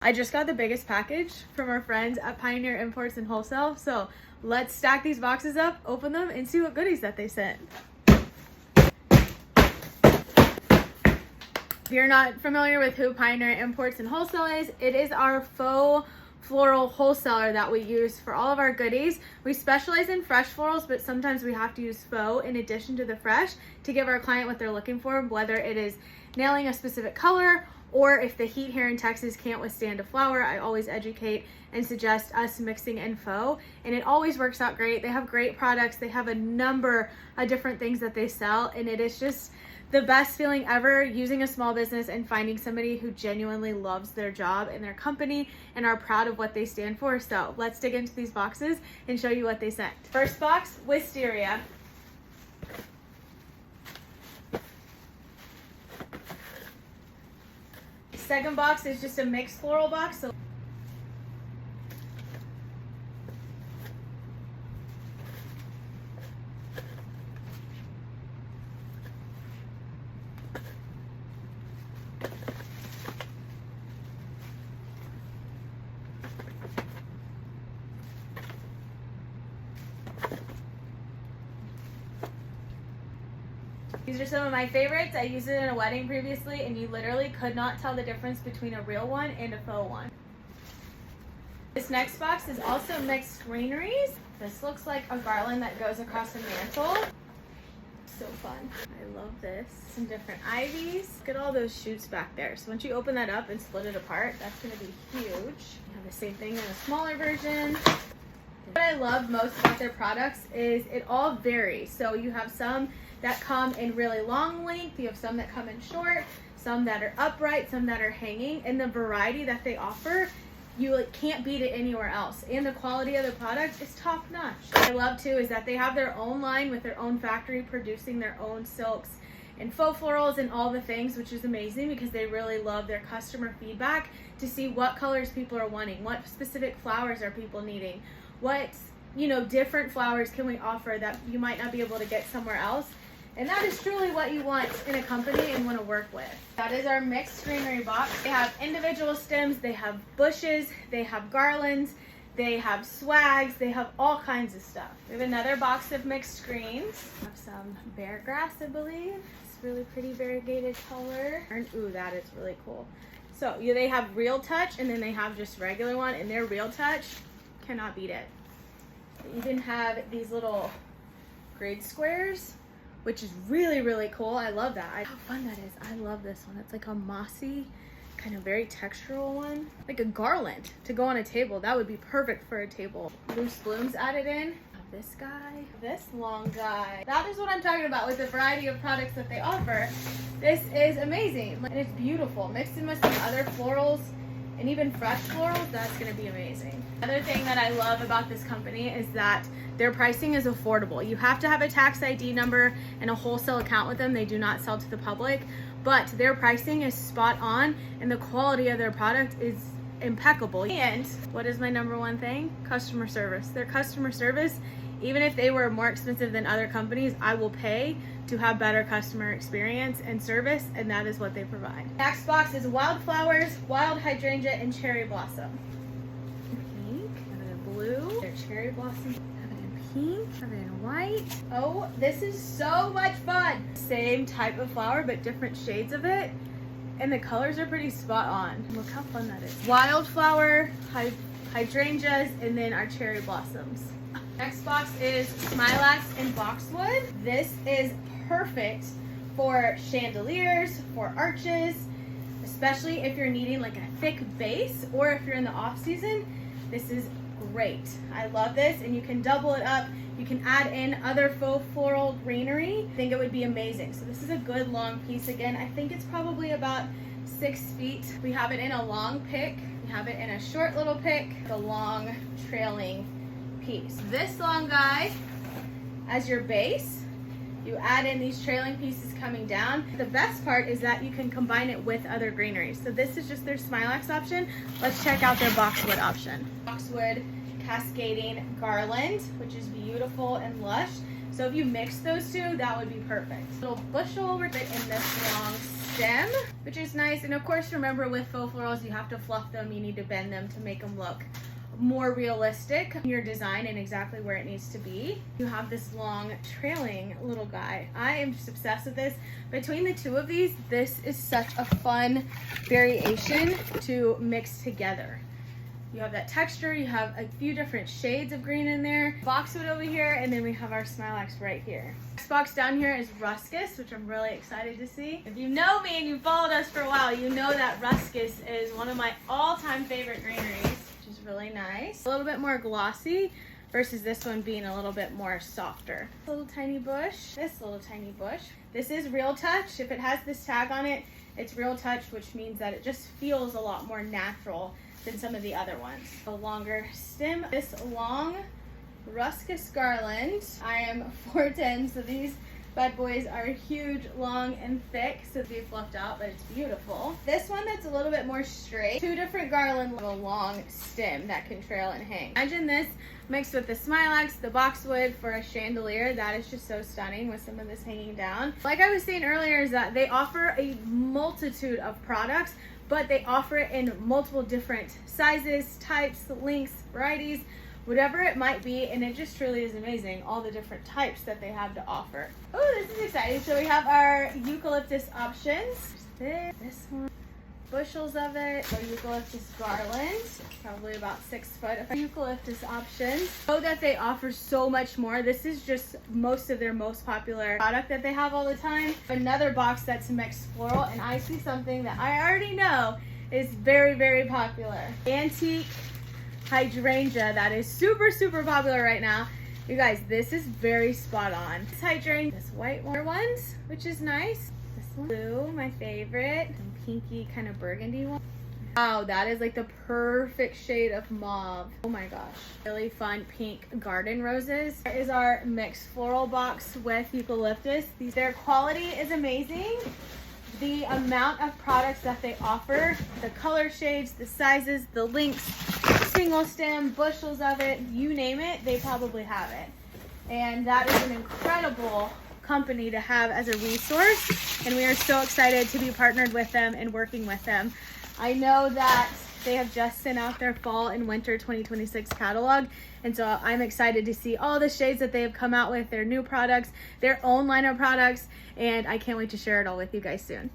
I just got the biggest package from our friends at Pioneer Imports and Wholesale. So let's stack these boxes up, open them, and see what goodies that they sent. If you're not familiar with who Pioneer Imports and Wholesale is, it is our faux floral wholesaler that we use for all of our goodies. We specialize in fresh florals, but sometimes we have to use faux in addition to the fresh to give our client what they're looking for, whether it is nailing a specific color or if the heat here in Texas can't withstand a flower. I always educate and suggest us mixing in faux, and it always works out great. They have great products. They have a number of different things that they sell, and it is just the best feeling ever using a small business and finding somebody who genuinely loves their job and their company and are proud of what they stand for. So let's dig into these boxes and show you what they sent. First box, wisteria. Second box is just a mixed floral box. So these are some of my favorites. I used it in a wedding previously, and you literally could not tell the difference between a real one and a faux one. This next box is also mixed greeneries. This looks like a garland that goes across a mantle. So fun. I love this. Some different ivies. Look at all those shoots back there. So once you open that up and split it apart, that's going to be huge. You have the same thing in a smaller version. What I love most about their products is it all varies. So you have some that come in really long length, you have some that come in short, some that are upright, some that are hanging, and the variety that they offer, you can't beat it anywhere else. And the quality of the product is top notch. What I love too is that they have their own line with their own factory producing their own silks and faux florals and all the things, which is amazing because they really love their customer feedback to see what colors people are wanting, what specific flowers are people needing, what different flowers can we offer that you might not be able to get somewhere else. And that is truly what you want in a company and want to work with. That is our mixed greenery box. They have individual stems, they have bushes, they have garlands, they have swags, they have all kinds of stuff. We have another box of mixed greens. We have some bear grass, I believe. It's really pretty variegated color. Ooh, that is really cool. So they have Real Touch, and then they have just regular one, and their Real Touch, cannot beat it. They even have these little grid squares, which is really, really cool. I love that. How fun that is. I love this one. It's like a mossy, kind of very textural one. Like a garland to go on a table. That would be perfect for a table. Loose blooms added in. This guy, this long guy. That is what I'm talking about with the variety of products that they offer. This is amazing. And it's beautiful. Mixed in with some other florals and even fresh florals, that's gonna be amazing. Another thing that I love about this company is that their pricing is affordable. You have to have a tax ID number and a wholesale account with them. They do not sell to the public, but their pricing is spot on and the quality of their product is impeccable. And what is my number one thing? Customer service. Their customer service, even if they were more expensive than other companies, I will pay to have better customer experience and service, and that is what they provide. Next box is wildflowers, wild hydrangea, and cherry blossom. Pink, have it in blue, their cherry blossom, have it in pink, have it in white. Oh, this is so much fun. Same type of flower, but different shades of it, and the colors are pretty spot on. Look how fun that is. Wildflower, hydrangeas, and then our cherry blossoms. Next box is smilax and boxwood. This is perfect for chandeliers, for arches, especially if you're needing like a thick base or if you're in the off season. This is great. I love this, and you can double it up. You can add in other faux floral greenery. I think it would be amazing. So this is a good long piece. Again, I think it's probably about 6 feet. We have it in a long pick. We have it in a short little pick, the long trailing piece. This long guy as your base. You add in these trailing pieces coming down. The best part is that you can combine it with other greeneries. So this is just their smilax option. Let's check out their boxwood option. Boxwood cascading garland, which is beautiful and lush. So if you mix those two, that would be perfect. Little bushel over it in this long stem, which is nice. And of course, remember with faux florals, you have to fluff them, you need to bend them to make them look more realistic in your design and exactly where it needs to be. You have this long trailing little guy. I am just obsessed with this. Between the two of these, this is such a fun variation to mix together. You have that texture, you have a few different shades of green in there. Boxwood over here, and then we have our Smilax right here. Next box down here is Ruscus, which I'm really excited to see. If you know me and you've followed us for a while, you know that Ruscus is one of my all-time favorite greeneries, which is really nice. A little bit more glossy versus this one being a little bit more softer. Little tiny bush, this little tiny bush. This is Real Touch. If it has this tag on it, it's Real Touch, which means that it just feels a lot more natural than some of the other ones. A longer stem, this long Ruscus garland. I am 4'10", so these bad boys are huge, long, and thick, so they'll be fluffed out, but it's beautiful. This one that's a little bit more straight. Two different garlands with a long stem that can trail and hang. Imagine this mixed with the Smilax, the boxwood for a chandelier. That is just so stunning with some of this hanging down. Like I was saying earlier, is that they offer a multitude of products, but they offer it in multiple different sizes, types, lengths, varieties, whatever it might be, and it just truly is amazing, all the different types that they have to offer. Oh, this is exciting. So we have our eucalyptus options. This one, bushels of it, or eucalyptus garland, probably about 6 foot of eucalyptus options. So that they offer so much more. This is just most of their most popular product that they have all the time. Another box that's mixed floral, and I see something that I already know is very, very popular. Antique hydrangea that is super, super popular right now. You guys, this is very spot on. This hydrangea, this white ones, which is nice. This one, blue, my favorite. Some pinky kind of burgundy one. Wow, that is like the perfect shade of mauve. Oh my gosh. Really fun pink garden roses. Here is our mixed floral box with eucalyptus. Their quality is amazing. The amount of products that they offer, the color shades, the sizes, the lengths, single stem, bushels of it, you name it, they probably have it. And that is an incredible company to have as a resource, and we are so excited to be partnered with them and working with them. I know that they have just sent out their fall and winter 2026 catalog, and so I'm excited to see all the shades that they have come out with, their new products, their own line of products, and I can't wait to share it all with you guys soon.